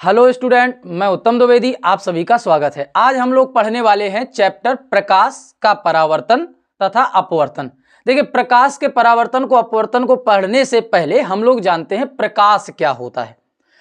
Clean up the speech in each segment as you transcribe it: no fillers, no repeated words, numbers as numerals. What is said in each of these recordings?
Hello student, मैं उत्तम द्विवेदी, आप सभी का स्वागत है। आज हम लोग पढ़ने वाले हैं चैप्टर प्रकाश का परावर्तन तथा अपवर्तन। देखिए, प्रकाश के परावर्तन को अपवर्तन को पढ़ने से पहले हम लोग जानते हैं प्रकाश क्या होता है।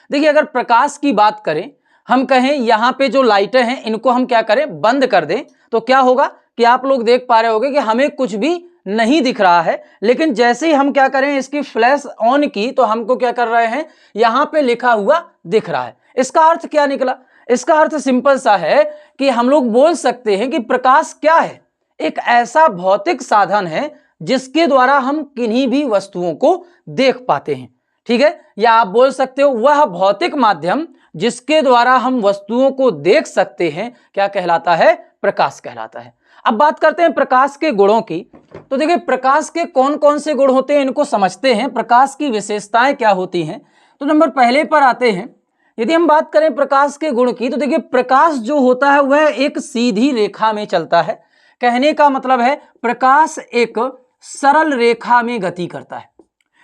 देखिए, अगर प्रकाश की बात करें, हम कहें यहाँ पे जो लाइटें हैं इनको हम क्या करें, बंद कर दें, तो क्या होगा कि आप लोग देख पा रहे होंगे कि हमें कुछ भी नहीं दिख रहा है। लेकिन जैसे ही हम क्या करें, इसकी फ्लैश ऑन की तो हमको क्या कर रहे हैं, यहाँ पे लिखा हुआ दिख रहा है। इसका अर्थ क्या निकला? इसका अर्थ सिंपल सा है कि हम लोग बोल सकते हैं कि प्रकाश क्या है, एक ऐसा भौतिक साधन है जिसके द्वारा हम किन्हीं भी वस्तुओं को देख पाते हैं। ठीक है, या आप बोल सकते हो वह भौतिक माध्यम जिसके द्वारा हम वस्तुओं को देख सकते हैं क्या कहलाता है, प्रकाश कहलाता है। अब बात करते हैं प्रकाश के गुणों की। तो देखिए, प्रकाश के कौन कौन से गुण होते हैं इनको समझते हैं, प्रकाश की विशेषताएं क्या होती हैं। तो नंबर पहले पर आते हैं, यदि हम बात करें प्रकाश के गुण की, तो देखिए प्रकाश जो होता है वह एक सीधी रेखा में चलता है। कहने का मतलब है प्रकाश एक सरल रेखा में गति करता है।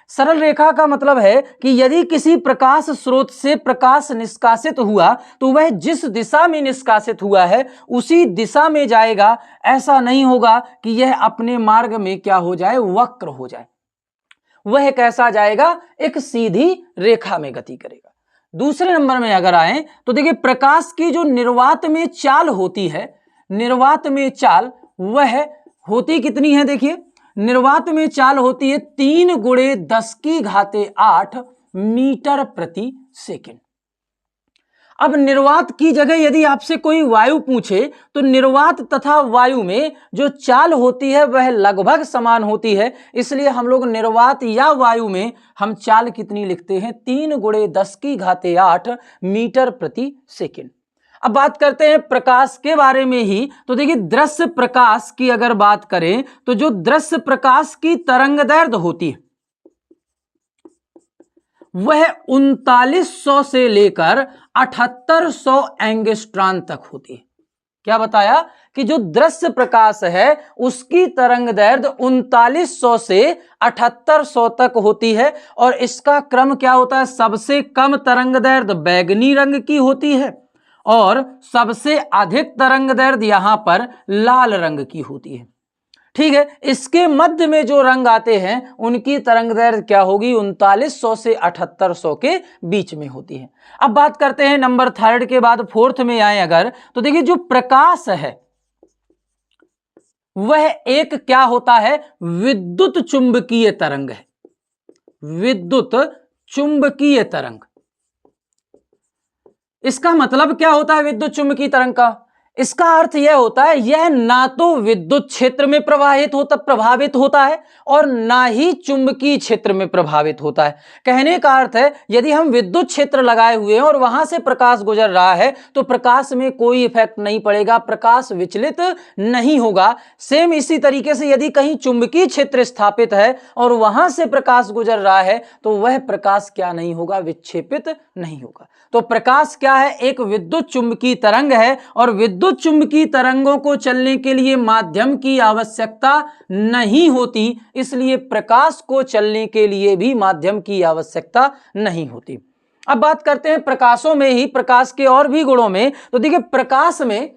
सरल रेखा का मतलब है कि यदि किसी प्रकाश स्रोत से प्रकाश निष्कासित हुआ तो वह जिस दिशा में निष्कासित हुआ है उसी दिशा में जाएगा। ऐसा नहीं होगा कि यह अपने मार्ग में क्या हो जाए, वक्र हो जाए। वह कैसा जाएगा, एक सीधी रेखा में गति करेगा। दूसरे नंबर में अगर आए तो देखिए, प्रकाश की जो निर्वात में चाल होती है, निर्वात में चाल वह होती कितनी है, देखिए निर्वात में चाल होती है 3 गुणे 10⁸ मीटर प्रति सेकंड। अब निर्वात की जगह यदि आपसे कोई वायु पूछे तो निर्वात तथा वायु में जो चाल होती है वह लगभग समान होती है। इसलिए हम लोग निर्वात या वायु में हम चाल कितनी लिखते हैं, 3 गुणे 10⁸ मीटर प्रति सेकंड। अब बात करते हैं प्रकाश के बारे में ही। तो देखिए, दृश्य प्रकाश की अगर बात करें तो जो दृश्य प्रकाश की तरंगदैर्घ्य होती है वह 3900 से लेकर 7800 एंगस्ट्रॉन तक होती है। क्या बताया कि जो दृश्य प्रकाश है उसकी तरंगदैर्घ्य 3900 से 7800 तक होती है। और इसका क्रम क्या होता है, सबसे कम तरंगदैर्घ्य बैंगनी रंग की होती है और सबसे अधिक तरंगदैर्घ्य यहां पर लाल रंग की होती है। ठीक है, इसके मध्य में जो रंग आते हैं उनकी तरंगदैर्घ्य क्या होगी, 3900 से 7800 के बीच में होती है। अब बात करते हैं नंबर 3 के बाद 4th में आए अगर, तो देखिए जो प्रकाश है वह एक क्या होता है, विद्युत चुंबकीय तरंग है। विद्युत चुंबकीय तरंग, इसका मतलब क्या होता है विद्युत चुंबकीय तरंग का? इसका अर्थ यह होता है यह ना तो विद्युत क्षेत्र में प्रभावित होता है और ना ही चुंबकीय क्षेत्र में प्रभावित होता है। कहने का अर्थ है यदि हम विद्युत क्षेत्र लगाए हुए हैं और वहां से प्रकाश गुजर रहा है तो प्रकाश में कोई इफेक्ट नहीं पड़ेगा, प्रकाश विचलित नहीं होगा। सेम इसी तरीके से यदि कहीं चुंबकीय क्षेत्र स्थापित है और वहां से प्रकाश गुजर रहा है तो वह प्रकाश क्या नहीं होगा, विक्षेपित नहीं होगा। तो प्रकाश क्या है, एक विद्युत चुंबकीय तरंग है और विद्युत चुंबकीय तरंगों को चलने के लिए माध्यम की आवश्यकता नहीं होती, इसलिए प्रकाश को चलने के लिए भी माध्यम की आवश्यकता नहीं होती। अब बात करते हैं प्रकाशों में ही, प्रकाश के और भी गुणों में। तो देखिए, प्रकाश में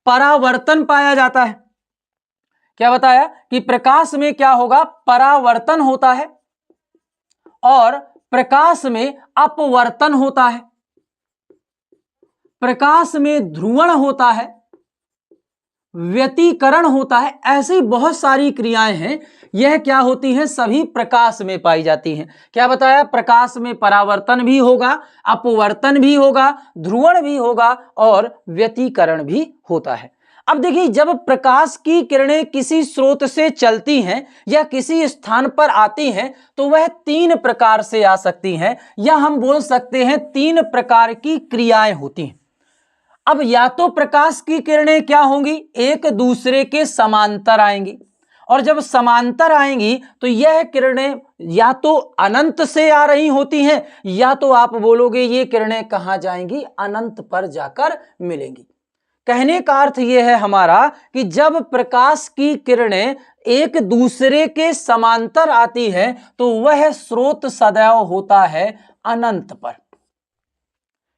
परावर्तन पाया जाता है। क्या बताया कि प्रकाश में क्या होगा, परावर्तन होता है और प्रकाश में अपवर्तन होता है। प्रकाश में ध्रुवण होता है, व्यतिकरण होता है। ऐसी बहुत सारी क्रियाएं हैं, यह क्या होती हैं, सभी प्रकाश में पाई जाती हैं। क्या बताया, प्रकाश में परावर्तन भी होगा, अपवर्तन भी होगा, ध्रुवण भी होगा और व्यतिकरण भी होता है। अब देखिए, जब प्रकाश की किरणें किसी स्रोत से चलती हैं या किसी स्थान पर आती हैं तो वह 3 प्रकार से आ सकती हैं, या हम बोल सकते हैं 3 प्रकार की क्रियाएं होती हैं। अब या तो प्रकाश की किरणें क्या होंगी, एक दूसरे के समांतर आएंगी, और जब समांतर आएंगी तो यह किरणें या तो अनंत से आ रही होती हैं या तो आप बोलोगे ये किरणें कहां जाएंगी, अनंत पर जाकर मिलेंगी। कहने का अर्थ यह है हमारा कि जब प्रकाश की किरणें एक दूसरे के समांतर आती है तो वह स्रोत सदैव होता है अनंत पर।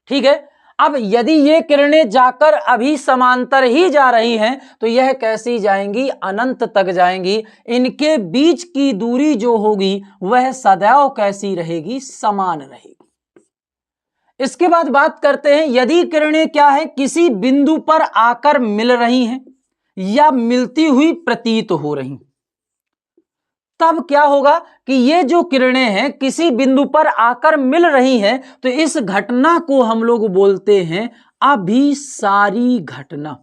ठीक है, अब यदि ये किरणें जाकर अभी समांतर ही जा रही हैं तो यह कैसी जाएंगी, अनंत तक जाएंगी। इनके बीच की दूरी जो होगी वह सदैव कैसी रहेगी, समान रहेगी। इसके बाद बात करते हैं, यदि किरणें क्या है, किसी बिंदु पर आकर मिल रही हैं या मिलती हुई प्रतीत हो रही, तब क्या होगा कि ये जो किरणें हैं किसी बिंदु पर आकर मिल रही हैं तो इस घटना को हम लोग बोलते हैं अभिसारी घटना।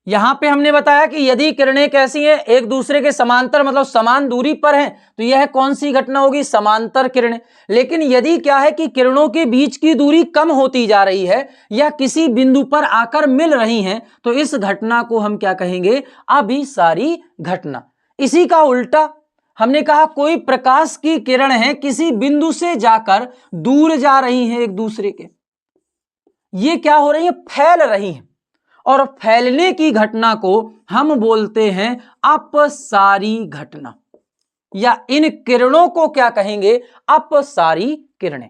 यहां पे हमने बताया कि यदि किरणें कैसी हैं, एक दूसरे के समांतर मतलब समान दूरी पर हैं तो यह कौन सी घटना होगी, समांतर किरणें। लेकिन यदि क्या है कि किरणों के बीच की दूरी कम होती जा रही है या किसी बिंदु पर आकर मिल रही हैं तो इस घटना को हम क्या कहेंगे, अभिसारी घटना। इसी का उल्टा हमने कहा कोई प्रकाश की किरण है किसी बिंदु से जाकर दूर जा रही है एक दूसरे के, ये क्या हो रही है, फैल रही है, और फैलने की घटना को हम बोलते हैं अपसारी घटना, या इन किरणों को क्या कहेंगे, अपसारी किरणें।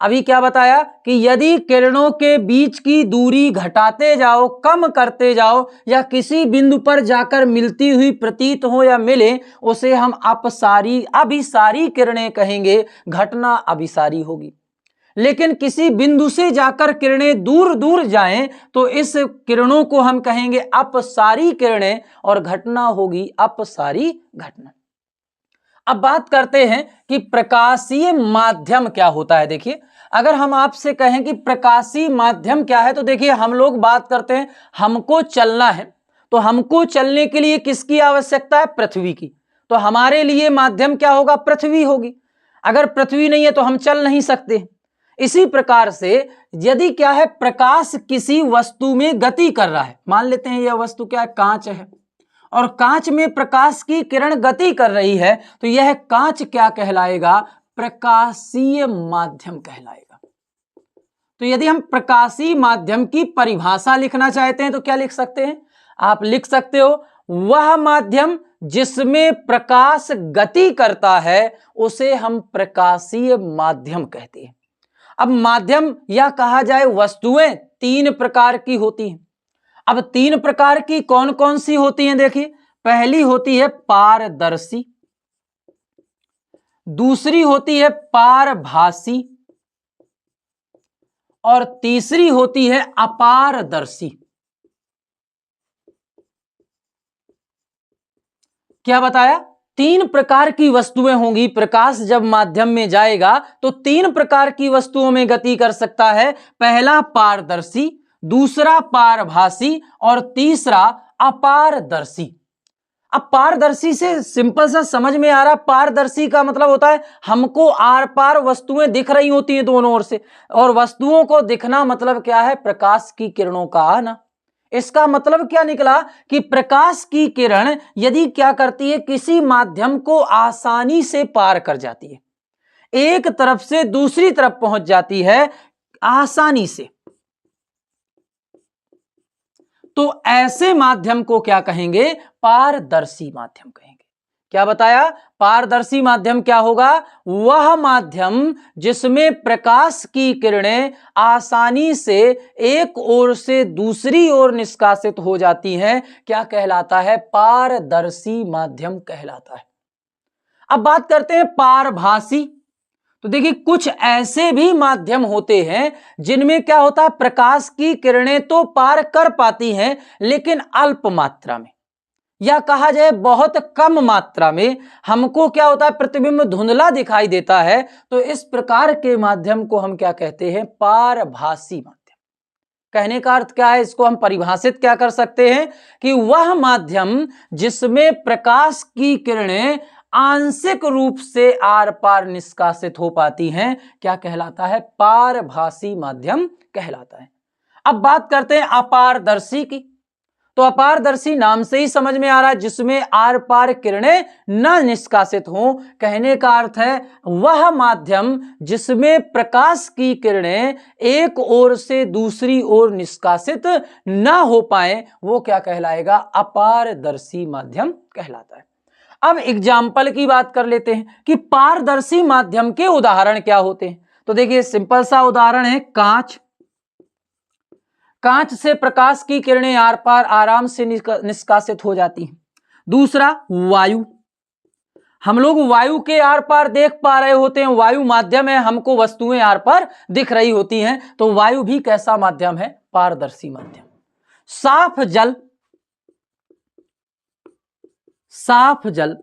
अभी क्या बताया कि यदि किरणों के बीच की दूरी घटाते जाओ, कम करते जाओ, या किसी बिंदु पर जाकर मिलती हुई प्रतीत हो या मिले, उसे हम अभिसारी किरणें कहेंगे, घटना अभिसारी होगी। लेकिन किसी बिंदु से जाकर किरणें दूर दूर जाएं तो इस किरणों को हम कहेंगे अपसारी किरणें और घटना होगी अपसारी घटना। अब बात करते हैं कि प्रकाशीय माध्यम क्या होता है। देखिए, अगर हम आपसे कहें कि प्रकाशीय माध्यम क्या है तो देखिए, हम लोग बात करते हैं हमको चलना है, तो हमको चलने के लिए किसकी आवश्यकता है, पृथ्वी की। तो हमारे लिए माध्यम क्या होगा, पृथ्वी होगी। अगर पृथ्वी नहीं है तो हम चल नहीं सकते। इसी प्रकार से यदि क्या है, प्रकाश किसी वस्तु में गति कर रहा है, मान लेते हैं यह वस्तु क्या है, कांच है, और कांच में प्रकाश की किरण गति कर रही है तो यह कांच क्या कहलाएगा, प्रकाशीय माध्यम कहलाएगा। तो यदि हम प्रकाशीय माध्यम की परिभाषा लिखना चाहते हैं तो क्या लिख सकते हैं, आप लिख सकते हो, वह माध्यम जिसमें प्रकाश गति करता है उसे हम प्रकाशीय माध्यम कहते हैं। अब माध्यम या कहा जाए वस्तुएं तीन प्रकार की होती हैं। अब तीन प्रकार की कौन कौन सी होती हैं, देखिए, पहली होती है पारदर्शी, दूसरी होती है पारभासी, और तीसरी होती है अपारदर्शी। क्या बताया, तीन प्रकार की वस्तुएं होंगी। प्रकाश जब माध्यम में जाएगा तो तीन प्रकार की वस्तुओं में गति कर सकता है, पहला पारदर्शी, दूसरा पारभासी और तीसरा अपारदर्शी। अब पारदर्शी से सिंपल सा समझ में आ रहा, पारदर्शी का मतलब होता है हमको आर पार वस्तुएं दिख रही होती हैं दोनों ओर से, और वस्तुओं को दिखना मतलब क्या है, प्रकाश की किरणों का आना। इसका मतलब क्या निकला कि प्रकाश की किरण यदि क्या करती है, किसी माध्यम को आसानी से पार कर जाती है, एक तरफ से दूसरी तरफ पहुंच जाती है आसानी से, तो ऐसे माध्यम को क्या कहेंगे, पारदर्शी माध्यम कहेंगे। क्या बताया, पारदर्शी माध्यम क्या होगा, वह माध्यम जिसमें प्रकाश की किरणें आसानी से एक ओर से दूसरी ओर निष्कासित हो जाती हैं, क्या कहलाता है, पारदर्शी माध्यम कहलाता है। अब बात करते हैं पारभासी। तो देखिए, कुछ ऐसे भी माध्यम होते हैं जिनमें क्या होता है, प्रकाश की किरणें तो पार कर पाती हैं लेकिन अल्प मात्रा में, या कहा जाए बहुत कम मात्रा में। हमको क्या होता है, प्रतिबिंब धुंधला दिखाई देता है, तो इस प्रकार के माध्यम को हम क्या कहते हैं, पारभासी माध्यम। कहने का अर्थ क्या है, इसको हम परिभाषित क्या कर सकते हैं कि वह माध्यम जिसमें प्रकाश की किरणें आंशिक रूप से आर पार निष्कासित हो पाती हैं, क्या कहलाता है, पारभासी माध्यम कहलाता है। अब बात करते हैं अपारदर्शी की। तो अपारदर्शी नाम से ही समझ में आ रहा है जिसमें आर पार किरणें न निष्कासित हो। कहने का अर्थ है वह माध्यम जिसमें प्रकाश की किरणें एक ओर से दूसरी ओर निष्कासित न हो पाए, वो क्या कहलाएगा, अपारदर्शी माध्यम कहलाता है। अब एग्जाम्पल की बात कर लेते हैं कि पारदर्शी माध्यम के उदाहरण क्या होते हैं। तो तो देखिए सिंपल सा उदाहरण है कांच। कांच से प्रकाश की किरणें आर पार आराम से निष्कासित हो जाती हैं। दूसरा वायु, हम लोग वायु के आर पार देख पा रहे होते हैं, वायु माध्यम है, हमको वस्तुएं आर पार दिख रही होती हैं, तो वायु भी कैसा माध्यम है? पारदर्शी माध्यम। साफ जल, साफ जल,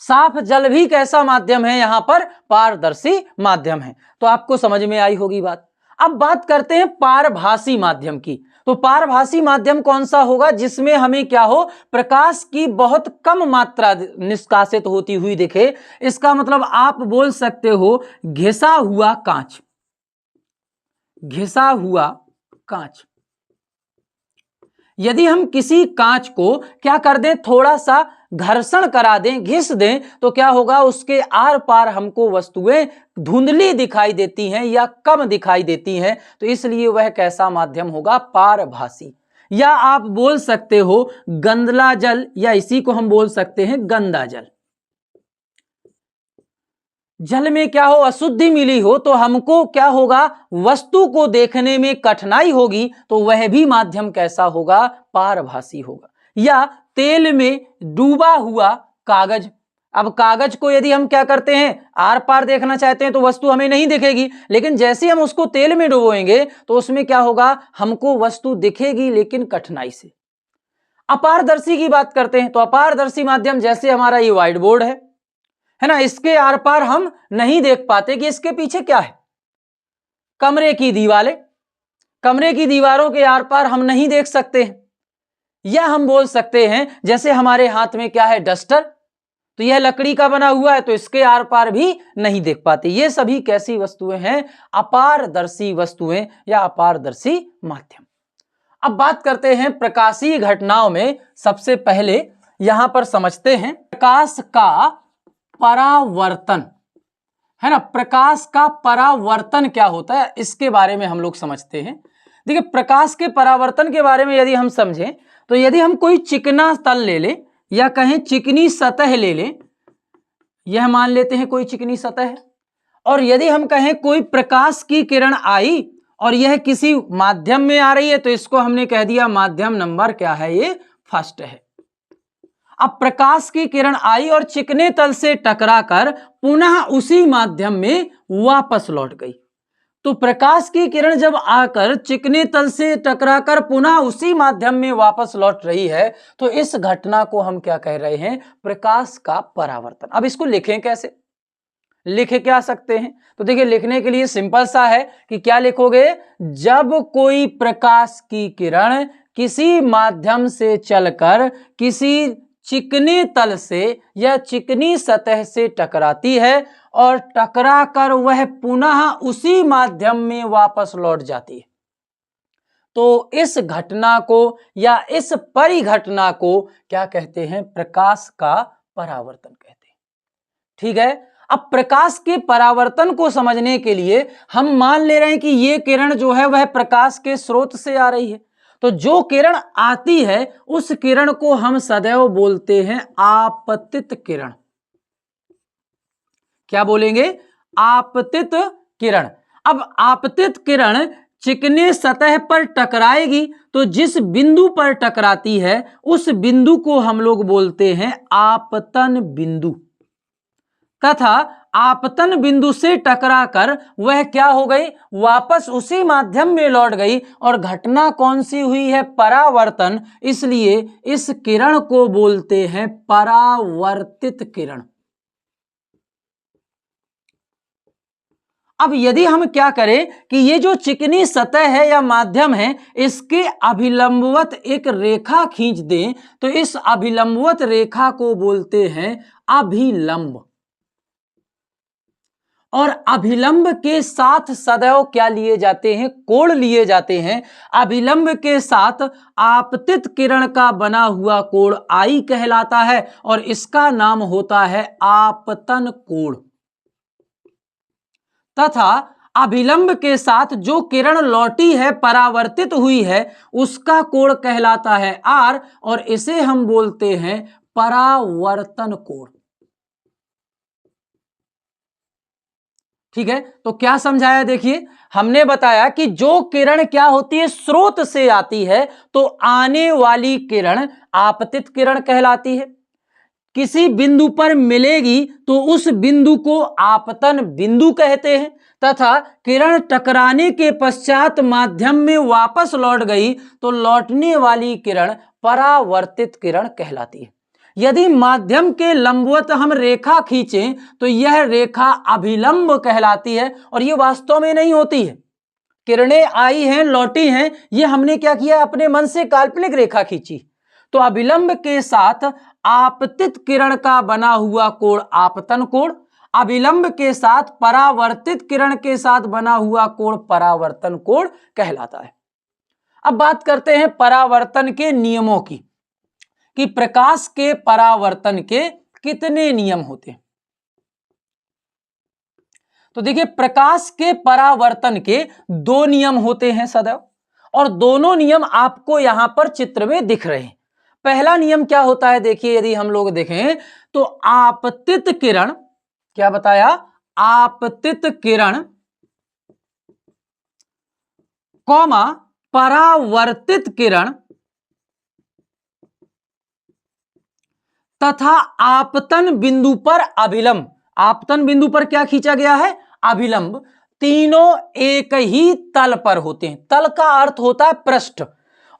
साफ जल भी कैसा माध्यम है? यहां पर पारदर्शी माध्यम है। तो आपको समझ में आई होगी बात। अब बात करते हैं पारभासी माध्यम की। तो पारभासी माध्यम कौन सा होगा? जिसमें हमें क्या हो? प्रकाश की बहुत कम मात्रा निष्कासित होती हुई दिखे। इसका मतलब आप बोल सकते हो घिसा हुआ कांच, घिसा हुआ कांच। यदि हम किसी कांच को क्या कर दें? थोड़ा सा घर्षण करा दें, घिस दें, तो क्या होगा? उसके आर पार हमको वस्तुएं धुंधली दिखाई देती हैं या कम दिखाई देती हैं। तो इसलिए वह कैसा माध्यम होगा? पारभासी। या आप बोल सकते हो गंदला जल, या इसी को हम बोल सकते हैं गंदा जल। जल में क्या हो? अशुद्धि मिली हो तो हमको क्या होगा? वस्तु को देखने में कठिनाई होगी, तो वह भी माध्यम कैसा होगा? पारभासी होगा। या तेल में डूबा हुआ कागज। अब कागज को यदि हम क्या करते हैं? आर पार देखना चाहते हैं तो वस्तु हमें नहीं दिखेगी, लेकिन जैसे हम उसको तेल में डुबोएंगे तो उसमें क्या होगा? हमको वस्तु दिखेगी, लेकिन कठिनाई से। अपारदर्शी की बात करते हैं तो अपारदर्शी माध्यम जैसे हमारा ये व्हाइट बोर्ड है ना, इसके आर पार हम नहीं देख पाते कि इसके पीछे क्या है। कमरे की दीवारें, कमरे की दीवारों के आर पार हम नहीं देख सकते हैं। या हम बोल सकते हैं जैसे हमारे हाथ में क्या है? डस्टर, तो यह लकड़ी का बना हुआ है, तो इसके आर पार भी नहीं देख पाते। ये सभी कैसी वस्तुएं हैं? अपारदर्शी वस्तुएं या अपारदर्शी माध्यम। अब बात करते हैं प्रकाशीय घटनाओं में। सबसे पहले यहां पर समझते हैं प्रकाश का परावर्तन, है ना। प्रकाश का परावर्तन क्या होता है, इसके बारे में हम लोग समझते हैं। देखिए प्रकाश के परावर्तन के बारे में यदि हम समझें तो यदि हम कोई चिकना तल ले लें या कहें चिकनी सतह ले लें, यह मान लेते हैं कोई चिकनी सतह है, और यदि हम कहें कोई प्रकाश की किरण आई और यह किसी माध्यम में आ रही है, तो इसको हमने कह दिया माध्यम नंबर क्या है? ये फर्स्ट है। अब प्रकाश की किरण आई और चिकने तल से टकराकर पुनः उसी माध्यम में वापस लौट गई। तो प्रकाश की किरण जब आकर चिकने तल से टकराकर पुनः उसी माध्यम में वापस लौट रही है, तो इस घटना को हम क्या कह रहे हैं? प्रकाश का परावर्तन। अब इसको लिखें कैसे? लिखे क्या सकते हैं? तो देखिए लिखने के लिए सिंपल सा है कि क्या लिखोगे? जब कोई प्रकाश की किरण किसी माध्यम से चलकर किसी चिकने तल से या चिकनी सतह से टकराती है और टकराकर वह पुनः उसी माध्यम में वापस लौट जाती है, तो इस घटना को या इस परिघटना को क्या कहते हैं? प्रकाश का परावर्तन कहते हैं। ठीक है। अब प्रकाश के परावर्तन को समझने के लिए हम मान ले रहे हैं कि यह किरण जो है वह प्रकाश के स्रोत से आ रही है। तो जो किरण आती है उस किरण को हम सदैव बोलते हैं आपतित किरण। क्या बोलेंगे? आपतित किरण। अब आपतित किरण चिकने सतह पर टकराएगी, तो जिस बिंदु पर टकराती है उस बिंदु को हम लोग बोलते हैं आपतन बिंदु, तथा आपतन बिंदु से टकराकर वह क्या हो गई? वापस उसी माध्यम में लौट गई। और घटना कौन सी हुई है? परावर्तन। इसलिए इस किरण को बोलते हैं परावर्तित किरण। अब यदि हम क्या करें कि ये जो चिकनी सतह है या माध्यम है, इसके अभिलंबवत एक रेखा खींच दें, तो इस अभिलंबवत रेखा को बोलते हैं अभिलंब। और अभिलंब के साथ सदैव क्या लिए जाते हैं? कोण लिए जाते हैं। अभिलंब के साथ आपतित किरण का बना हुआ कोण आई कहलाता है और इसका नाम होता है आपतन कोण। तथा अभिलंब के साथ जो किरण लौटी है, परावर्तित हुई है, उसका कोण कहलाता है आर और इसे हम बोलते हैं परावर्तन कोण। ठीक है, तो क्या समझाया, देखिए हमने बताया कि जो किरण क्या होती है, स्रोत से आती है, तो आने वाली किरण आपतित किरण कहलाती है। किसी बिंदु पर मिलेगी तो उस बिंदु को आपतन बिंदु कहते हैं, तथा किरण टकराने के पश्चात माध्यम में वापस लौट गई तो लौटने वाली किरण परावर्तित किरण कहलाती है। यदि माध्यम के लंबवत हम रेखा खींचें तो यह रेखा अभिलंब कहलाती है, और यह वास्तव में नहीं होती है। किरणें आई हैं, लौटी हैं, ये हमने क्या किया, अपने मन से काल्पनिक रेखा खींची। तो अभिलंब के साथ आपतित किरण का बना हुआ कोण आपतन कोण, अभिलंब के साथ परावर्तित किरण के साथ बना हुआ कोण परावर्तन कोण कहलाता है। अब बात करते हैं परावर्तन के नियमों की, कि प्रकाश के परावर्तन के कितने नियम होते हैं। तो देखिए, प्रकाश के परावर्तन के 2 नियम होते हैं सदैव, और दोनों नियम आपको यहां पर चित्र में दिख रहे हैं। पहला नियम क्या होता है, देखिए यदि हम लोग देखें तो आपतित किरण, क्या बताया, आपतित किरण कौमा परावर्तित किरण तथा आपतन बिंदु पर अभिलंब, आपतन बिंदु पर क्या खींचा गया है, अभिलंब, तीनों एक ही तल पर होते हैं। तल का अर्थ होता है पृष्ठ,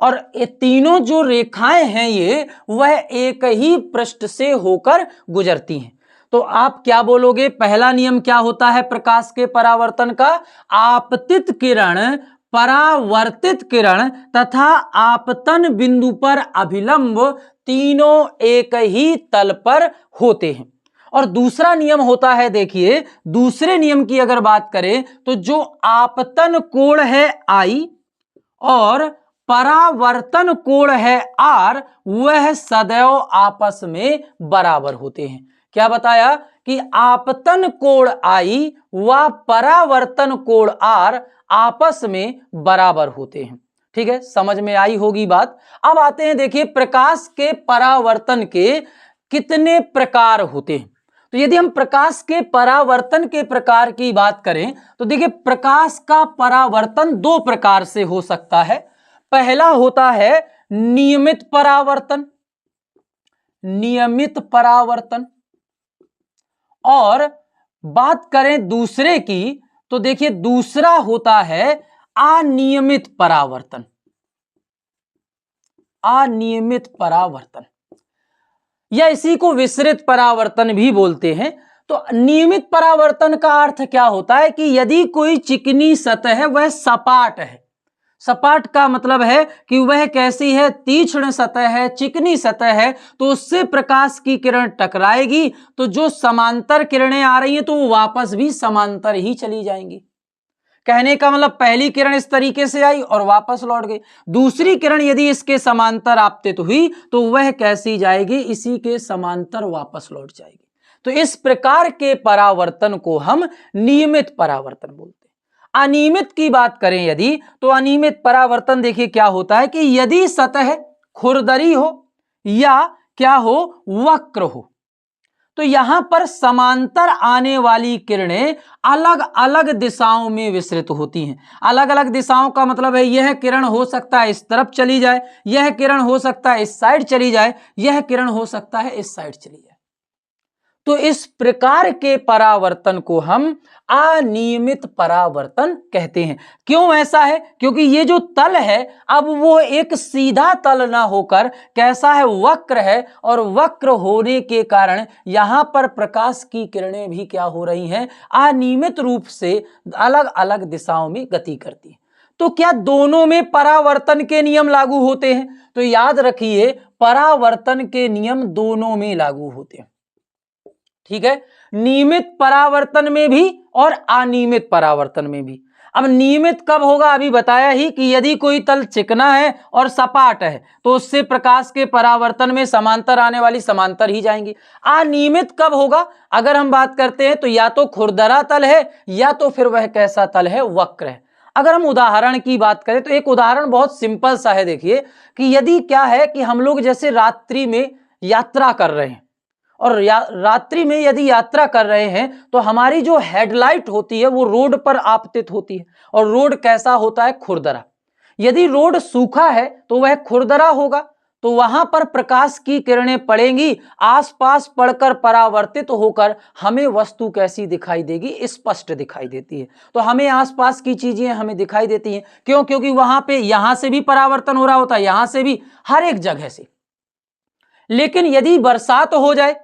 और ये तीनों जो रेखाएं हैं ये वह एक ही पृष्ठ से होकर गुजरती हैं। तो आप क्या बोलोगे, पहला नियम क्या होता है प्रकाश के परावर्तन का, आपतित किरण परावर्तित किरण तथा आपतन बिंदु पर अभिलंब तीनों एक ही तल पर होते हैं। और दूसरा नियम होता है, देखिए दूसरे नियम की अगर बात करें तो जो आपतन कोण है I और परावर्तन कोण है R, वह सदैव आपस में बराबर होते हैं। क्या बताया कि आपतन कोण I व परावर्तन कोण R आपस में बराबर होते हैं। ठीक है, समझ में आई होगी बात। अब आते हैं, देखिए प्रकाश के परावर्तन के कितने प्रकार होते हैं। तो यदि हम प्रकाश के परावर्तन के प्रकार की बात करें तो देखिए, प्रकाश का परावर्तन 2 प्रकार से हो सकता है। पहला होता है नियमित परावर्तन, नियमित परावर्तन, और बात करें दूसरे की तो देखिए दूसरा होता है अनियमित परावर्तन, अनियमित परावर्तन, या इसी को विसरित परावर्तन भी बोलते हैं। तो नियमित परावर्तन का अर्थ क्या होता है कि यदि कोई चिकनी सतह है वह सपाट है, सपाट का मतलब है कि वह कैसी है, तीक्ष्ण सतह है, चिकनी सतह है, तो उससे प्रकाश की किरण टकराएगी तो जो समांतर किरणें आ रही हैं तो वो वापस भी समांतर ही चली जाएंगी। कहने का मतलब पहली किरण इस तरीके से आई और वापस लौट गई, दूसरी किरण यदि इसके समांतर आपतित हुई तो वह कैसी जाएगी, इसी के समांतर वापस लौट जाएगी। तो इस प्रकार के परावर्तन को हम नियमित परावर्तन बोलते हैं। अनियमित की बात करें यदि, तो अनियमित परावर्तन देखिए क्या होता है कि यदि सतह खुरदरी हो या क्या हो, वक्र हो, तो यहां पर समांतर आने वाली किरणें अलग अलग दिशाओं में विसरित होती हैं। अलग अलग दिशाओं का मतलब है यह किरण हो सकता है इस तरफ चली जाए, यह किरण हो सकता है इस साइड चली जाए, यह किरण हो सकता है इस साइड चली जाए। तो इस प्रकार के परावर्तन को हम अनियमित परावर्तन कहते हैं। क्यों ऐसा है, क्योंकि ये जो तल है अब वो एक सीधा तल ना होकर कैसा है, वक्र है, और वक्र होने के कारण यहां पर प्रकाश की किरणें भी क्या हो रही हैं, अनियमित रूप से अलग अलग दिशाओं में गति करती हैं। तो क्या दोनों में परावर्तन के नियम लागू होते हैं? तो याद रखिए, परावर्तन के नियम दोनों में लागू होते हैं। ठीक है, नियमित परावर्तन में भी और अनियमित परावर्तन में भी। अब नियमित कब होगा, अभी बताया ही कि यदि कोई तल चिकना है और सपाट है तो उससे प्रकाश के परावर्तन में समांतर आने वाली समांतर ही जाएंगी। अनियमित कब होगा, अगर हम बात करते हैं तो या तो खुरदरा तल है या तो फिर वह कैसा तल है, वक्र है। अगर हम उदाहरण की बात करें तो एक उदाहरण बहुत सिंपल सा है। देखिए कि यदि क्या है कि हम लोग जैसे रात्रि में यात्रा कर रहे हैं और रात्रि में यदि यात्रा कर रहे हैं तो हमारी जो हेडलाइट होती है वो रोड पर आपतित होती है, और रोड कैसा होता है? खुरदरा। यदि रोड सूखा है तो वह खुरदरा होगा, तो वहां पर प्रकाश की किरणें पड़ेंगी, आसपास पड़कर परावर्तित होकर हमें वस्तु कैसी दिखाई देगी? स्पष्ट दिखाई देती है। तो हमें आसपास की चीजें हमें दिखाई देती हैं। क्यों? क्योंकि वहां पे यहां से भी परावर्तन हो रहा होता है, यहां से भी, हर एक जगह से। लेकिन यदि बरसात हो जाए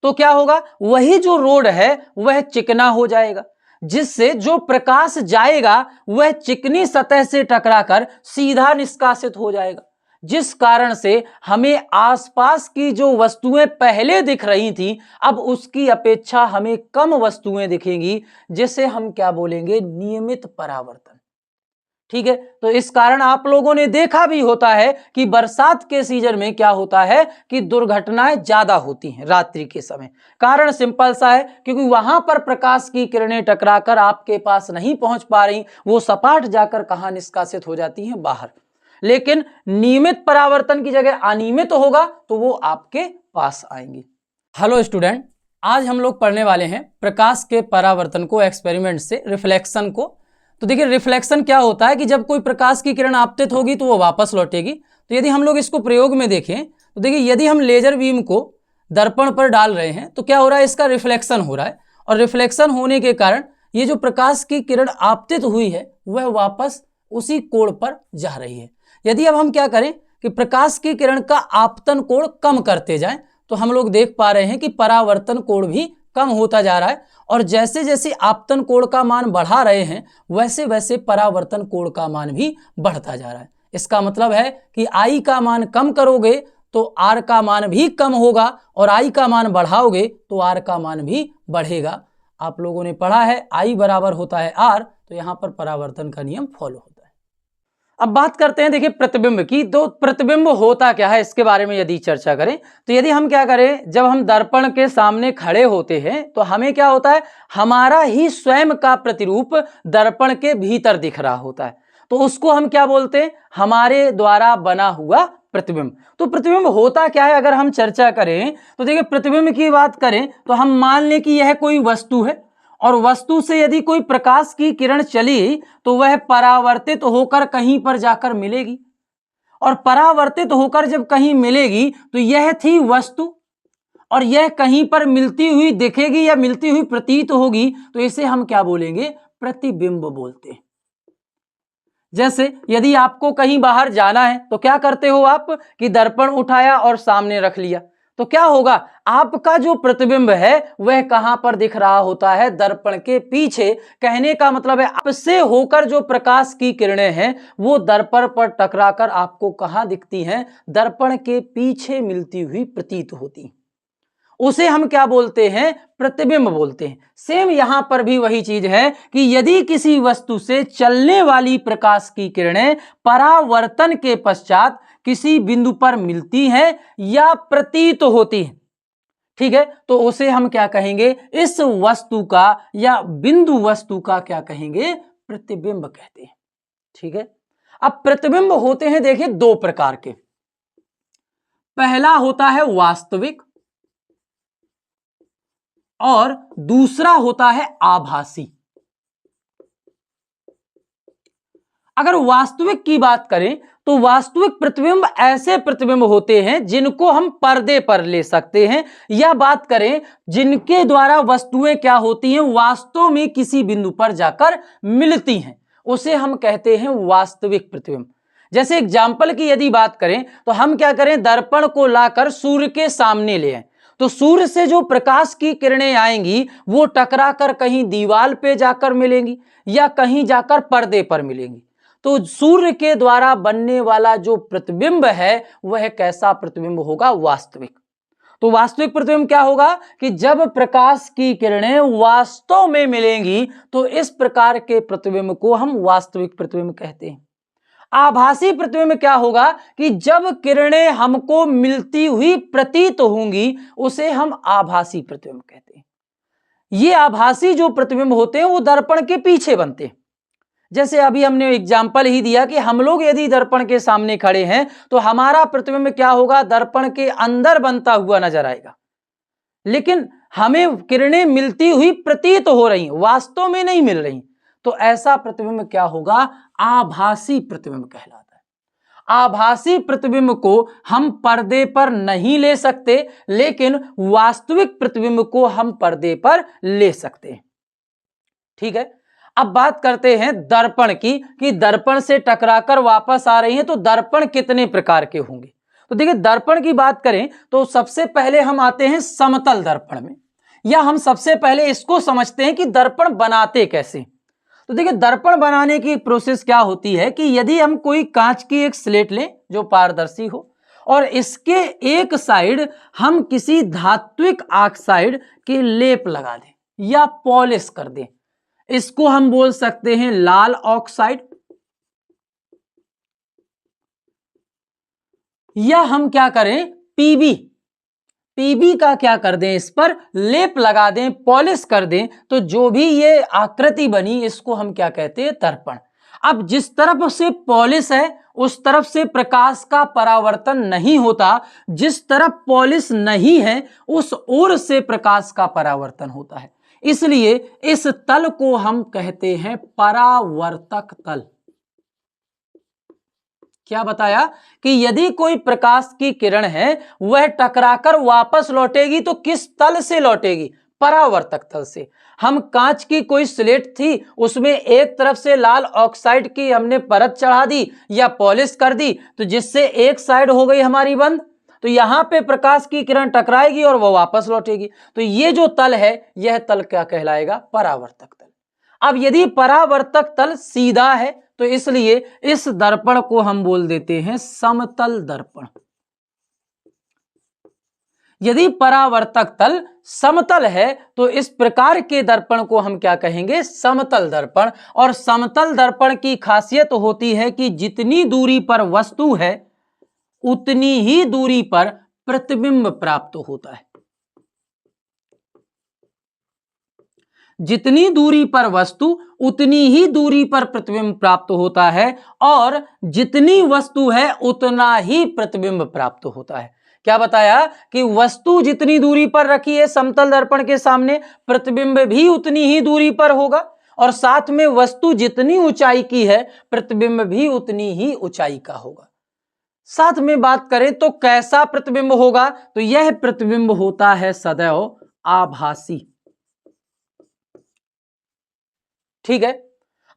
तो क्या होगा? वही जो रोड है वह चिकना हो जाएगा, जिससे जो प्रकाश जाएगा वह चिकनी सतह से टकराकर सीधा निष्कासित हो जाएगा, जिस कारण से हमें आसपास की जो वस्तुएं पहले दिख रही थी अब उसकी अपेक्षा हमें कम वस्तुएं दिखेंगी, जिसे हम क्या बोलेंगे? नियमित परावर्तन। ठीक है, तो इस कारण आप लोगों ने देखा भी होता है कि बरसात के सीजन में क्या होता है कि दुर्घटनाएं ज्यादा होती हैं रात्रि के समय। कारण सिंपल सा है, क्योंकि वहां पर प्रकाश की किरणें टकराकर आपके पास नहीं पहुंच पा रही, वो सपाट जाकर कहां निष्कासित हो जाती हैं? बाहर। लेकिन नियमित परावर्तन की जगह अनियमित होगा तो वो आपके पास आएंगी। हेलो स्टूडेंट, आज हम लोग पढ़ने वाले हैं प्रकाश के परावर्तन को, एक्सपेरिमेंट से रिफ्लेक्शन को। तो देखिए, रिफ्लेक्शन क्या होता है कि जब कोई प्रकाश की किरण आपतित होगी तो वो वापस लौटेगी। तो यदि हम लोग इसको प्रयोग में देखें तो देखिए, यदि हम लेजर बीम को दर्पण पर डाल रहे हैं तो क्या हो रहा है? इसका रिफ्लेक्शन हो रहा है, और रिफ्लेक्शन होने के कारण ये जो प्रकाश की किरण आपतित हुई है वह वापस उसी कोण पर जा रही है। यदि अब हम क्या करें कि प्रकाश की किरण का आपतन कोण कम करते जाएं तो हम लोग देख पा रहे हैं कि परावर्तन कोण भी कम होता जा रहा है, और जैसे जैसे आपतन कोण का मान बढ़ा रहे हैं वैसे वैसे परावर्तन कोण का मान भी बढ़ता जा रहा है। इसका मतलब है कि आई का मान कम करोगे तो आर का मान भी कम होगा, और आई का मान बढ़ाओगे तो आर का मान भी बढ़ेगा। आप लोगों ने पढ़ा है आई बराबर होता है आर, तो यहां पर परावर्तन का नियम फॉलो होता है। अब बात करते हैं देखिए प्रतिबिंब की। तो प्रतिबिंब होता क्या है इसके बारे में यदि चर्चा करें तो यदि हम क्या करें, जब हम दर्पण के सामने खड़े होते हैं तो हमें क्या होता है? हमारा ही स्वयं का प्रतिरूप दर्पण के भीतर दिख रहा होता है, तो उसको हम क्या बोलते हैं? हमारे द्वारा बना हुआ प्रतिबिंब। तो प्रतिबिंब होता क्या है अगर हम चर्चा करें तो देखिए, प्रतिबिंब की बात करें तो हम मान लें कि यह कोई वस्तु है, और वस्तु से यदि कोई प्रकाश की किरण चली तो वह परावर्तित होकर कहीं पर जाकर मिलेगी, और परावर्तित होकर जब कहीं मिलेगी तो यह थी वस्तु, और यह कहीं पर मिलती हुई दिखेगी या मिलती हुई प्रतीत होगी, तो इसे हम क्या बोलेंगे? प्रतिबिंब बोलते हैं। जैसे यदि आपको कहीं बाहर जाना है तो क्या करते हो आप कि दर्पण उठाया और सामने रख लिया, तो क्या होगा? आपका जो प्रतिबिंब है वह कहां पर दिख रहा होता है? दर्पण के पीछे। कहने का मतलब है आपसे होकर जो प्रकाश की किरणें हैं वो दर्पण पर टकराकर आपको कहां दिखती हैं? दर्पण के पीछे मिलती हुई प्रतीत होती, उसे हम क्या बोलते हैं? प्रतिबिंब बोलते हैं। सेम यहां पर भी वही चीज है कि यदि किसी वस्तु से चलने वाली प्रकाश की किरणें परावर्तन के पश्चात किसी बिंदु पर मिलती हैं या प्रतीत होती हैं, ठीक है, तो उसे हम क्या कहेंगे? इस वस्तु का या बिंदु वस्तु का क्या कहेंगे? प्रतिबिंब कहते हैं। ठीक है, अब प्रतिबिंब होते हैं देखिए दो प्रकार के। पहला होता है वास्तविक, और दूसरा होता है आभासी। अगर वास्तविक की बात करें तो वास्तविक प्रतिबिंब ऐसे प्रतिबिंब होते हैं जिनको हम पर्दे पर ले सकते हैं, या बात करें जिनके द्वारा वस्तुएं क्या होती हैं? वास्तव में किसी बिंदु पर जाकर मिलती हैं, उसे हम कहते हैं वास्तविक प्रतिबिंब। जैसे एग्जाम्पल की यदि बात करें तो हम क्या करें? दर्पण को लाकर सूर्य के सामने ले आए, तो सूर्य से जो प्रकाश की किरणें आएंगी वो टकराकर कहीं दीवार पे जाकर मिलेंगी या कहीं जाकर पर्दे पर मिलेंगी। तो सूर्य के द्वारा बनने वाला जो प्रतिबिंब है वह कैसा प्रतिबिंब होगा? वास्तविक। तो वास्तविक प्रतिबिंब क्या होगा कि जब प्रकाश की किरणें वास्तव में मिलेंगी तो इस प्रकार के प्रतिबिंब को हम वास्तविक प्रतिबिंब कहते हैं। आभासी प्रतिबिंब क्या होगा कि जब किरणें हमको मिलती हुई प्रतीत होंगी उसे हम आभासी प्रतिबिंब कहते हैं। ये आभासी जो प्रतिबिंब होते हैं वो दर्पण के पीछे बनते हैं। जैसे अभी हमने एग्जाम्पल ही दिया कि हम लोग यदि दर्पण के सामने खड़े हैं तो हमारा प्रतिबिंब क्या होगा? दर्पण के अंदर बनता हुआ नजर आएगा। लेकिन हमें किरणें मिलती हुई प्रतीत हो रही, वास्तव में नहीं मिल रही, तो ऐसा प्रतिबिंब क्या होगा? आभासी प्रतिबिंब कहलाता है। आभासी प्रतिबिंब को हम पर्दे पर नहीं ले सकते, लेकिन वास्तविक प्रतिबिंब को हम पर्दे पर ले सकते हैं। ठीक है, अब बात करते हैं दर्पण की, कि दर्पण से टकराकर वापस आ रही हैं, तो दर्पण कितने प्रकार के होंगे? तो देखिए, दर्पण की बात करें तो सबसे पहले हम आते हैं समतल दर्पण में, या हम सबसे पहले इसको समझते हैं कि दर्पण बनाते कैसे। तो देखिए, दर्पण बनाने की प्रोसेस क्या होती है कि यदि हम कोई कांच की एक स्लेट लें जो पारदर्शी हो, और इसके एक साइड हम किसी धात्विक ऑक्साइड के लेप लगा दें या पॉलिश कर दें, इसको हम बोल सकते हैं लाल ऑक्साइड, या हम क्या करें, पीबी का क्या कर दें, इस पर लेप लगा दें, पॉलिश कर दें, तो जो भी ये आकृति बनी इसको हम क्या कहते हैं, दर्पण। अब जिस तरफ से पॉलिश है उस तरफ से प्रकाश का परावर्तन नहीं होता, जिस तरफ पॉलिश नहीं है उस ओर से प्रकाश का परावर्तन होता है, इसलिए इस तल को हम कहते हैं परावर्तक तल। क्या बताया कि यदि कोई प्रकाश की किरण है वह टकराकर वापस लौटेगी तो किस तल से लौटेगी? परावर्तक तल से। हम कांच की कोई स्लेट थी, उसमें एक तरफ से लाल ऑक्साइड की हमने परत चढ़ा दी या पॉलिश कर दी, तो जिससे एक साइड हो गई हमारी बंद, तो यहां पे प्रकाश की किरण टकराएगी और वह वापस लौटेगी, तो ये जो तल है यह तल क्या कहलाएगा? परावर्तक तल। अब यदि परावर्तक तल सीधा है तो इसलिए इस दर्पण को हम बोल देते हैं समतल दर्पण। यदि परावर्तक तल समतल है तो इस प्रकार के दर्पण को हम क्या कहेंगे? समतल दर्पण। और समतल दर्पण की खासियत होती है कि जितनी दूरी पर वस्तु है उतनी ही दूरी पर प्रतिबिंब प्राप्त होता है। जितनी दूरी पर वस्तु उतनी ही दूरी पर प्रतिबिंब प्राप्त होता है, और जितनी वस्तु है उतना ही प्रतिबिंब प्राप्त होता है। क्या बताया कि वस्तु जितनी दूरी पर रखी है समतल दर्पण के सामने, प्रतिबिंब भी उतनी ही दूरी पर होगा, और साथ में वस्तु जितनी ऊंचाई की है प्रतिबिंब भी उतनी ही ऊंचाई का होगा। साथ में बात करें तो कैसा प्रतिबिंब होगा? तो यह प्रतिबिंब होता है सदैव आभासी। ठीक है,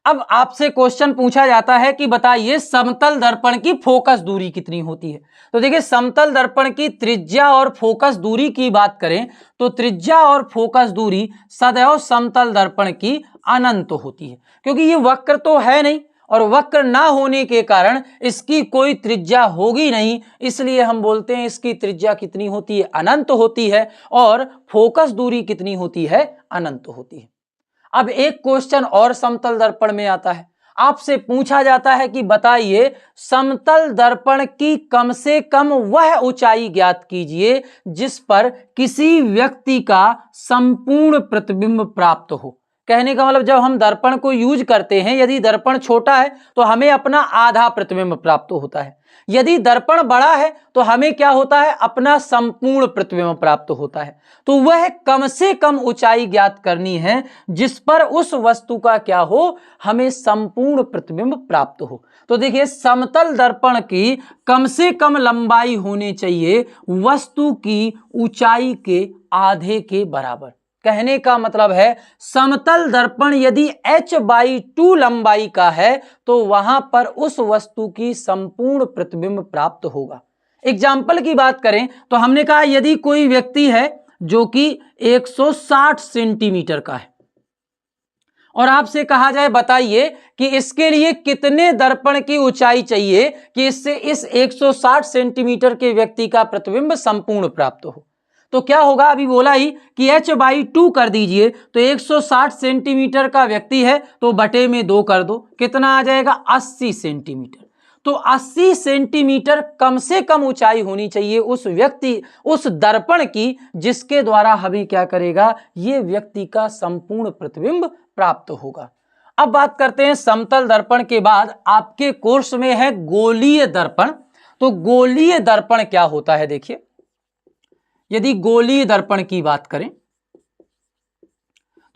अब आपसे क्वेश्चन पूछा जाता है कि बताइए समतल दर्पण की फोकस दूरी कितनी होती है? तो देखिए, समतल दर्पण की त्रिज्या और फोकस दूरी की बात करें तो त्रिज्या और फोकस दूरी सदैव समतल दर्पण की अनंत होती है, क्योंकि ये वक्र तो है नहीं, और वक्र ना होने के कारण इसकी कोई त्रिज्या होगी नहीं, इसलिए हम बोलते हैं इसकी त्रिज्या कितनी होती है? अनंत होती है, और फोकस दूरी कितनी होती है? अनंत होती है। अब एक क्वेश्चन और समतल दर्पण में आता है, आपसे पूछा जाता है कि बताइए समतल दर्पण की कम से कम वह ऊंचाई ज्ञात कीजिए जिस पर किसी व्यक्ति का संपूर्ण प्रतिबिंब प्राप्त हो। कहने का मतलब, जब हम दर्पण को यूज करते हैं, यदि दर्पण छोटा है तो हमें अपना आधा प्रतिबिंब प्राप्त होता है, यदि दर्पण बड़ा है तो हमें क्या होता है? अपना संपूर्ण प्रतिबिंब प्राप्त होता है। तो वह कम से कम ऊंचाई ज्ञात करनी है जिस पर उस वस्तु का क्या हो? हमें संपूर्ण प्रतिबिंब प्राप्त हो। तो देखिए, समतल दर्पण की कम से कम लंबाई होनी चाहिए वस्तु की ऊंचाई के आधे के बराबर। कहने का मतलब है, समतल दर्पण यदि h/2 लंबाई का है तो वहां पर उस वस्तु की संपूर्ण प्रतिबिंब प्राप्त होगा। एग्जाम्पल की बात करें तो हमने कहा यदि कोई व्यक्ति है जो कि 160 सेंटीमीटर का है, और आपसे कहा जाए बताइए कि इसके लिए कितने दर्पण की ऊंचाई चाहिए कि इससे इस 160 सेंटीमीटर के व्यक्ति का प्रतिबिंब संपूर्ण प्राप्त हो, तो क्या होगा? अभी बोला ही कि h/2 कर दीजिए, तो 160 सेंटीमीटर का व्यक्ति है तो बटे में 2 कर दो, कितना आ जाएगा? 80 सेंटीमीटर। तो 80 सेंटीमीटर कम से कम ऊंचाई होनी चाहिए उस व्यक्ति, उस दर्पण की, जिसके द्वारा हमें क्या करेगा? ये व्यक्ति का संपूर्ण प्रतिबिंब प्राप्त होगा। अब बात करते हैं समतल दर्पण के बाद आपके कोर्स में है गोलीय दर्पण। तो गोलीय दर्पण क्या होता है? देखिए, यदि गोलीय दर्पण की बात करें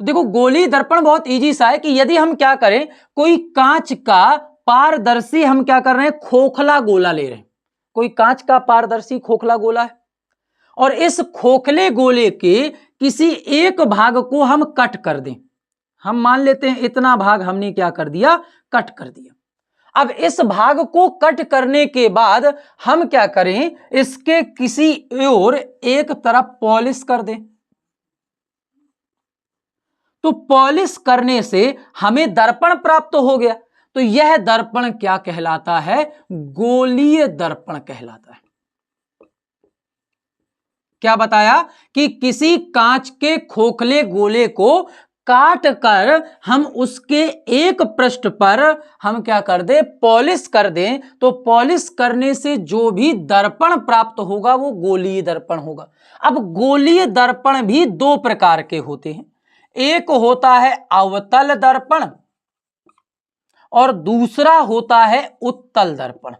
तो देखो गोलीय दर्पण बहुत इजी सा है कि यदि हम क्या करें, कोई कांच का पारदर्शी हम क्या कर रहे हैं, खोखला गोला ले रहे हैं। कोई कांच का पारदर्शी खोखला गोला है और इस खोखले गोले के किसी एक भाग को हम कट कर दें। हम मान लेते हैं इतना भाग हमने क्या कर दिया, कट कर दिया। अब इस भाग को कट करने के बाद हम क्या करें, इसके किसी ओर एक तरफ पॉलिश कर दें। तो पॉलिश करने से हमें दर्पण प्राप्त हो गया। तो यह दर्पण क्या कहलाता है, गोलीय दर्पण कहलाता है। क्या बताया कि किसी कांच के खोखले गोले को काट कर हम उसके एक पृष्ठ पर हम क्या कर दें, पॉलिश कर दें। तो पॉलिश करने से जो भी दर्पण प्राप्त होगा वो गोलीय दर्पण होगा। अब गोलीय दर्पण भी दो प्रकार के होते हैं, एक होता है अवतल दर्पण और दूसरा होता है उत्तल दर्पण।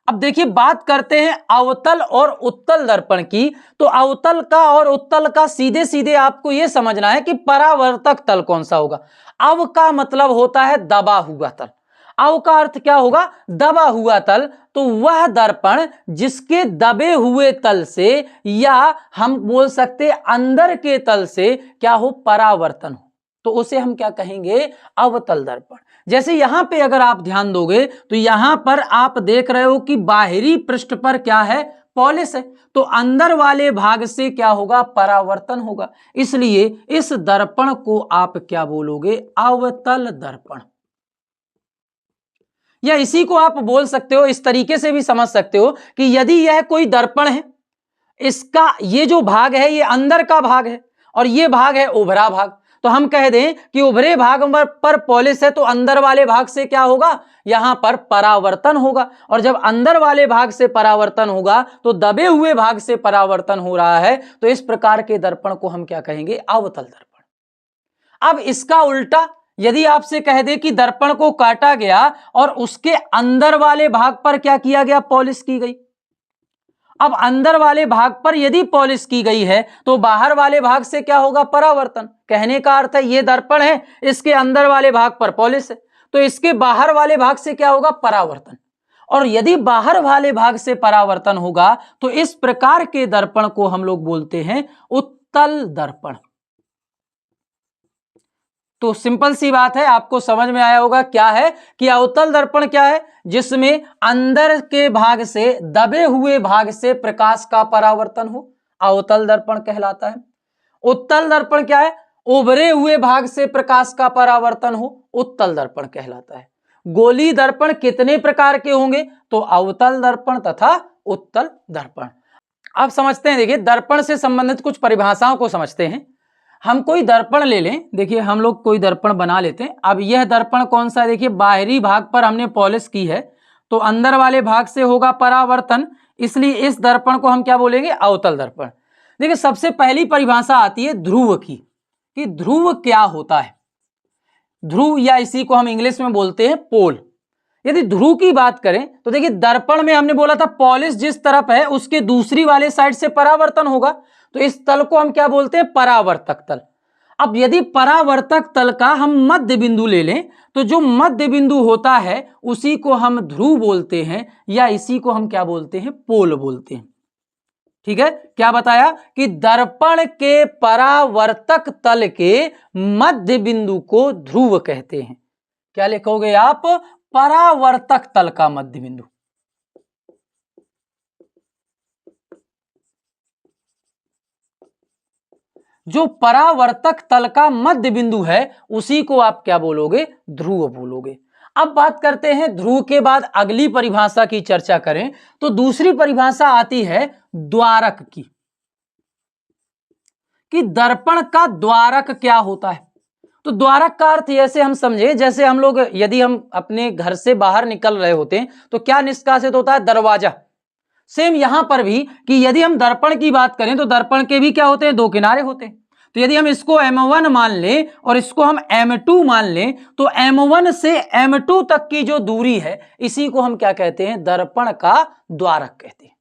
अब देखिए बात करते हैं अवतल और उत्तल दर्पण की। तो अवतल का और उत्तल का सीधे सीधे आपको यह समझना है कि परावर्तक तल कौन सा होगा। अव का मतलब होता है दबा हुआ तल। अव का अर्थ क्या होगा, दबा हुआ तल। तो वह दर्पण जिसके दबे हुए तल से या हम बोल सकते अंदर के तल से क्या हो, परावर्तन हो, तो उसे हम क्या कहेंगे, अवतल दर्पण। जैसे यहां पे अगर आप ध्यान दोगे तो यहां पर आप देख रहे हो कि बाहरी पृष्ठ पर क्या है, पॉलिश है। तो अंदर वाले भाग से क्या होगा, परावर्तन होगा। इसलिए इस दर्पण को आप क्या बोलोगे, अवतल दर्पण। या इसी को आप बोल सकते हो, इस तरीके से भी समझ सकते हो कि यदि यह कोई दर्पण है, इसका ये जो भाग है ये अंदर का भाग है और ये भाग है उभरा भाग। तो हम कह दें कि उभरे भाग पर पॉलिश है तो अंदर वाले भाग से क्या होगा, यहां पर परावर्तन होगा। और जब अंदर वाले भाग से परावर्तन होगा तो दबे हुए भाग से परावर्तन हो रहा है। तो इस प्रकार के दर्पण को हम क्या कहेंगे, अवतल दर्पण। अब इसका उल्टा यदि आपसे कह दे कि दर्पण को काटा गया और उसके अंदर वाले भाग पर क्या किया गया, पॉलिश की गई। अब अंदर वाले भाग पर यदि पॉलिश की गई है तो बाहर वाले भाग से क्या होगा, परावर्तन। कहने का अर्थ है ये दर्पण है, इसके अंदर वाले भाग पर पॉलिश है, तो इसके बाहर वाले भाग से क्या होगा, परावर्तन। और यदि बाहर वाले भाग से परावर्तन होगा तो इस प्रकार के दर्पण को हम लोग बोलते हैं उत्तल दर्पण। तो सिंपल सी बात है, आपको समझ में आया होगा क्या है कि अवतल दर्पण क्या है, जिसमें अंदर के भाग से दबे हुए भाग से प्रकाश का परावर्तन हो, अवतल दर्पण कहलाता है। उत्तल दर्पण क्या है, उभरे हुए भाग से प्रकाश का परावर्तन हो, उत्तल दर्पण कहलाता है। गोलीय दर्पण कितने प्रकार के होंगे, तो अवतल दर्पण तथा उत्तल दर्पण। आप समझते हैं, देखिए दर्पण से संबंधित कुछ परिभाषाओं को समझते हैं। हम कोई दर्पण ले लें, देखिए हम लोग कोई दर्पण बना लेते हैं। अब यह दर्पण कौन सा है, देखिए बाहरी भाग पर हमने पॉलिश की है तो अंदर वाले भाग से होगा परावर्तन, इसलिए इस दर्पण को हम क्या बोलेंगे, अवतल दर्पण। देखिए सबसे पहली परिभाषा आती है ध्रुव की, कि ध्रुव क्या होता है। ध्रुव या इसी को हम इंग्लिश में बोलते हैं पोल। यदि ध्रुव की बात करें तो देखिए दर्पण में हमने बोला था पॉलिश जिस तरफ है उसके दूसरी वाले साइड से परावर्तन होगा, तो इस तल को हम क्या बोलते हैं, परावर्तक तल। अब यदि परावर्तक तल का हम मध्य बिंदु ले लें तो जो मध्य बिंदु होता है उसी को हम ध्रुव बोलते हैं या इसी को हम क्या बोलते हैं, पोल बोलते हैं। ठीक है, क्या बताया कि दर्पण के परावर्तक तल के मध्य बिंदु को ध्रुव कहते हैं। क्या लिखोगे आप, परावर्तक तल का मध्य बिंदु। जो परावर्तक तल का मध्य बिंदु है उसी को आप क्या बोलोगे, ध्रुव बोलोगे। अब बात करते हैं ध्रुव के बाद अगली परिभाषा की चर्चा करें तो दूसरी परिभाषा आती है द्वारक की, कि दर्पण का द्वारक क्या होता है। तो द्वारक का अर्थ ऐसे हम समझे, जैसे हम लोग यदि हम अपने घर से बाहर निकल रहे होते हैं तो क्या निष्कासित होता है, दरवाजा। सेम यहां पर भी कि यदि हम दर्पण की बात करें तो दर्पण के भी क्या होते हैं, दो किनारे होते हैं। तो यदि हम इसको M1 मान लें और इसको हम M2 मान लें तो M1 से M2 तक की जो दूरी है इसी को हम क्या कहते हैं, दर्पण का द्वारक कहते हैं।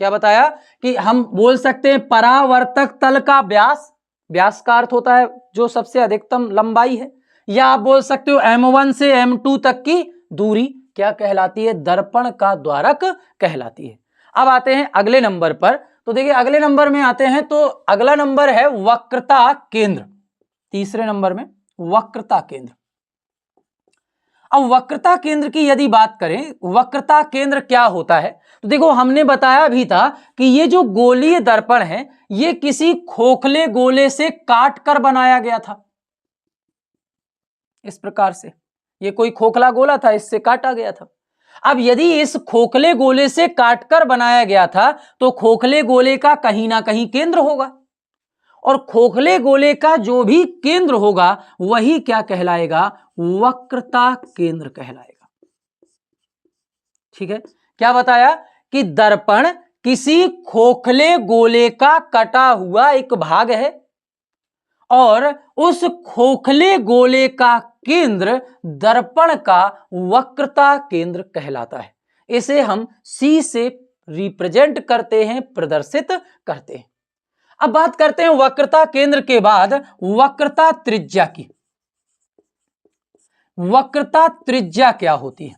क्या बताया कि हम बोल सकते हैं परावर्तक तल का व्यास, व्यास का अर्थ होता है जो सबसे अधिकतम लंबाई है, या आप बोल सकते हो M1 से M2 तक की दूरी क्या कहलाती है, दर्पण का द्वारक कहलाती है। अब आते हैं अगले नंबर पर, तो देखिए अगले नंबर में आते हैं, तो अगला नंबर है वक्रता केंद्र, तीसरे नंबर में वक्रता केंद्र। अब वक्रता केंद्र की यदि बात करें, वक्रता केंद्र क्या होता है, तो देखो हमने बताया भी था कि ये जो गोलीय दर्पण है ये किसी खोखले गोले से काट कर बनाया गया था। इस प्रकार से ये कोई खोखला गोला था, इससे काटा गया था। अब यदि इस खोखले गोले से काटकर बनाया गया था तो खोखले गोले का कहीं ना कहीं केंद्र होगा, और खोखले गोले का जो भी केंद्र होगा वही क्या कहलाएगा, वक्रता केंद्र कहलाएगा। ठीक है, क्या बताया कि दर्पण किसी खोखले गोले का कटा हुआ एक भाग है और उस खोखले गोले का केंद्र दर्पण का वक्रता केंद्र कहलाता है। इसे हम C से रिप्रेजेंट करते हैं, प्रदर्शित करते हैं। अब बात करते हैं वक्रता केंद्र के बाद वक्रता त्रिज्या की। वक्रता त्रिज्या क्या होती है,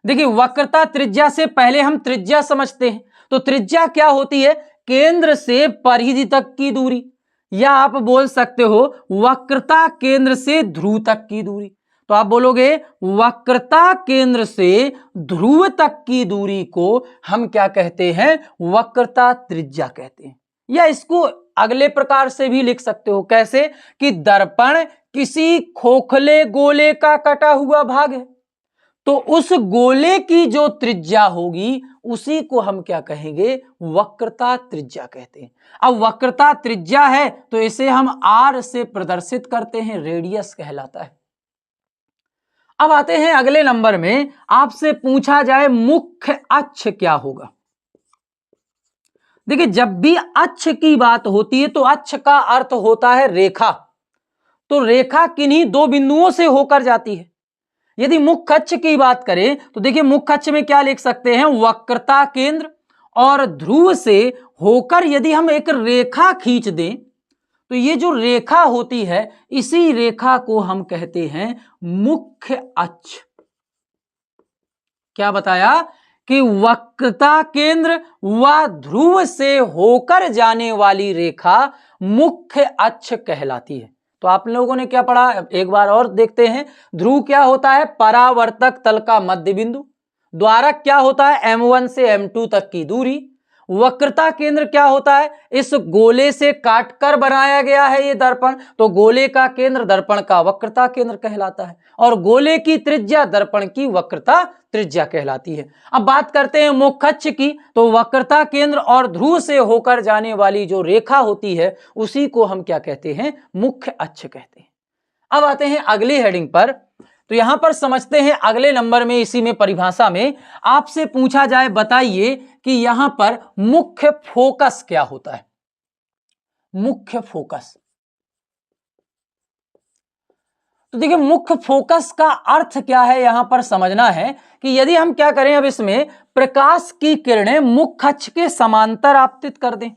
देखिए वक्रता त्रिज्या से पहले हम त्रिज्या समझते हैं। तो त्रिज्या क्या होती है, केंद्र से परिधि तक की दूरी, या आप बोल सकते हो वक्रता केंद्र से ध्रुव तक की दूरी। तो आप बोलोगे वक्रता केंद्र से ध्रुव तक की दूरी को हम क्या कहते हैं, वक्रता त्रिज्या कहते हैं। या इसको अगले प्रकार से भी लिख सकते हो, कैसे कि दर्पण किसी खोखले गोले का कटा हुआ भाग है, तो उस गोले की जो त्रिज्या होगी उसी को हम क्या कहेंगे, वक्रता त्रिज्या कहते हैं। अब वक्रता त्रिज्या है तो इसे हम R से प्रदर्शित करते हैं, रेडियस कहलाता है। अब आते हैं अगले नंबर में, आपसे पूछा जाए मुख्य अक्ष क्या होगा। देखिए जब भी अक्ष की बात होती है तो अक्ष का अर्थ होता है रेखा, तो रेखा किन्हीं दो बिंदुओं से होकर जाती है। यदि मुख्य अक्ष की बात करें तो देखिए मुख्य अक्ष में क्या लिख सकते हैं, वक्रता केंद्र, और ध्रुव से होकर यदि हम एक रेखा खींच दें तो ये जो रेखा होती है इसी रेखा को हम कहते हैं मुख्य अक्ष। क्या बताया कि वक्रता केंद्र व ध्रुव से होकर जाने वाली रेखा मुख्य अक्ष कहलाती है। तो आप लोगों ने क्या पढ़ा, एक बार और देखते हैं। ध्रुव क्या होता है, परावर्तक तल का मध्य बिंदु। द्वारक क्या होता है, M1 से M2 तक की दूरी। वक्रता केंद्र क्या होता है, इस गोले से काटकर बनाया गया है ये दर्पण, तो गोले का केंद्र दर्पण का वक्रता केंद्र कहलाता है, और गोले की त्रिज्या दर्पण की वक्रता त्रिज्या कहलाती है। अब बात करते हैं मुख्य अक्ष की, तो वक्रता केंद्र और ध्रुव से होकर जाने वाली जो रेखा होती है उसी को हम क्या कहते हैं, मुख्य अक्ष कहते हैं। अब आते हैं अगली हेडिंग पर, तो यहां पर समझते हैं अगले नंबर में, इसी में परिभाषा में आपसे पूछा जाए, बताइए कि यहां पर मुख्य फोकस क्या होता है। मुख्य फोकस, तो देखिए मुख्य फोकस का अर्थ क्या है यहां पर समझना है कि यदि हम क्या करें, अब इसमें प्रकाश की किरणें मुख्य अक्ष के समांतर आपतित कर दें।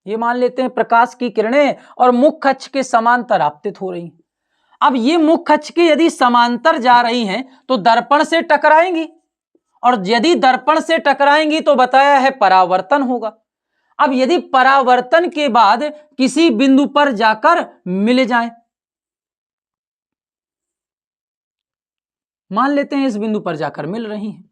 ये मान लेते हैं प्रकाश की किरणें और मुख्य अक्ष के समांतर आपतित हो रही हैं। अब ये मुख्य अक्ष के यदि समांतर जा रही हैं तो दर्पण से टकराएंगी, और यदि दर्पण से टकराएंगी तो बताया है परावर्तन होगा। अब यदि परावर्तन के बाद किसी बिंदु पर जाकर मिल जाएं, मान लेते हैं इस बिंदु पर जाकर मिल रही हैं,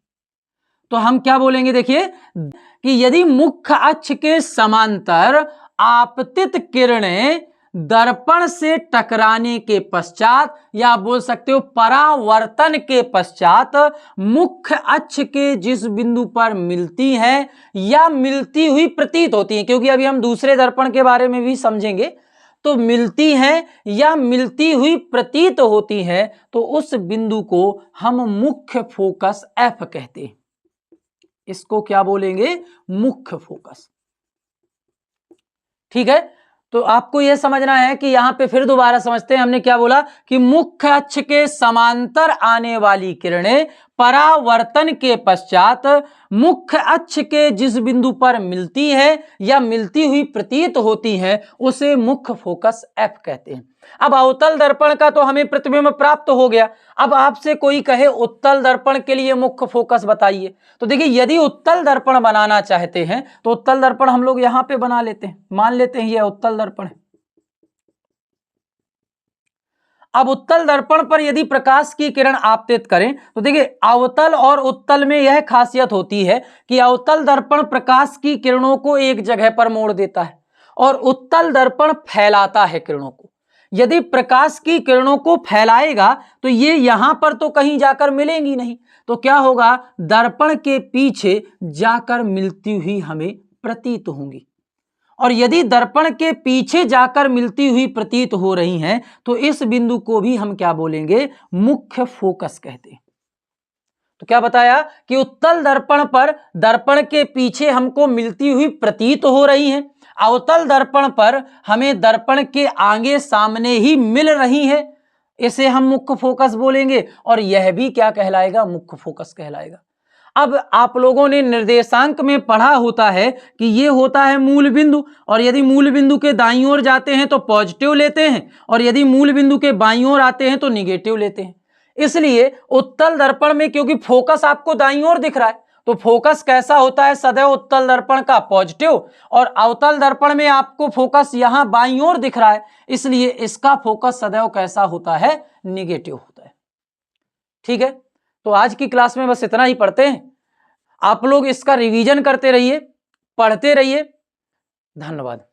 तो हम क्या बोलेंगे, देखिए कि यदि मुख्य अक्ष के समांतर आपतित किरणें दर्पण से टकराने के पश्चात, या बोल सकते हो परावर्तन के पश्चात, मुख्य अक्ष के जिस बिंदु पर मिलती हैं या मिलती हुई प्रतीत होती हैं, क्योंकि अभी हम दूसरे दर्पण के बारे में भी समझेंगे, तो मिलती हैं या मिलती हुई प्रतीत होती हैं, तो उस बिंदु को हम मुख्य फोकस F कहते हैं। इसको क्या बोलेंगे, मुख्य फोकस। ठीक है, तो आपको यह समझना है कि यहां पे फिर दोबारा समझते हैं, हमने क्या बोला कि मुख्य अक्ष के समांतर आने वाली किरणें परावर्तन के पश्चात मुख्य अक्ष के जिस बिंदु पर मिलती है या मिलती हुई प्रतीत होती है उसे मुख्य फोकस एफ कहते हैं। अब अवतल दर्पण का तो हमें प्रतिबिंब प्राप्त हो गया। अब आपसे कोई कहे उत्तल दर्पण के लिए मुख्य फोकस बताइए, तो देखिए यदि उत्तल दर्पण बनाना चाहते हैं तो उत्तल दर्पण हम लोग यहां पे बना लेते हैं, मान लेते हैं यह उत्तल दर्पण है। अब उत्तल दर्पण पर यदि प्रकाश की किरण आपतित करें तो देखिए अवतल और उत्तल में यह खासियत होती है कि अवतल दर्पण प्रकाश की किरणों को एक जगह पर मोड़ देता है और उत्तल दर्पण फैलाता है किरणों को। यदि प्रकाश की किरणों को फैलाएगा तो ये यहां पर तो कहीं जाकर मिलेंगी नहीं, तो क्या होगा, दर्पण के पीछे जाकर मिलती हुई हमें प्रतीत होंगी। और यदि दर्पण के पीछे जाकर मिलती हुई प्रतीत हो रही हैं तो इस बिंदु को भी हम क्या बोलेंगे, मुख्य फोकस कहते हैं। तो क्या बताया कि उत्तल दर्पण पर दर्पण के पीछे हमको मिलती हुई प्रतीत हो रही हैं, अवतल दर्पण पर हमें दर्पण के आगे सामने ही मिल रही हैं, इसे हम मुख्य फोकस बोलेंगे और यह भी क्या कहलाएगा, मुख्य फोकस कहलाएगा। अब आप लोगों ने निर्देशांक में पढ़ा होता है कि ये होता है मूल बिंदु, और यदि मूल बिंदु के दाईं ओर जाते हैं तो पॉजिटिव लेते हैं और यदि मूल बिंदु के बाईं ओर आते हैं तो निगेटिव लेते हैं। इसलिए उत्तल दर्पण में क्योंकि फोकस आपको दाईं ओर दिख रहा है तो फोकस कैसा होता है, सदैव उत्तल दर्पण का पॉजिटिव, और अवतल दर्पण में आपको फोकस यहां बाईं ओर दिख रहा है इसलिए इसका फोकस सदैव कैसा होता है, निगेटिव होता है। ठीक है, तो आज की क्लास में बस इतना ही पढ़ते हैं। आप लोग इसका रिवीजन करते रहिए, पढ़ते रहिए। धन्यवाद।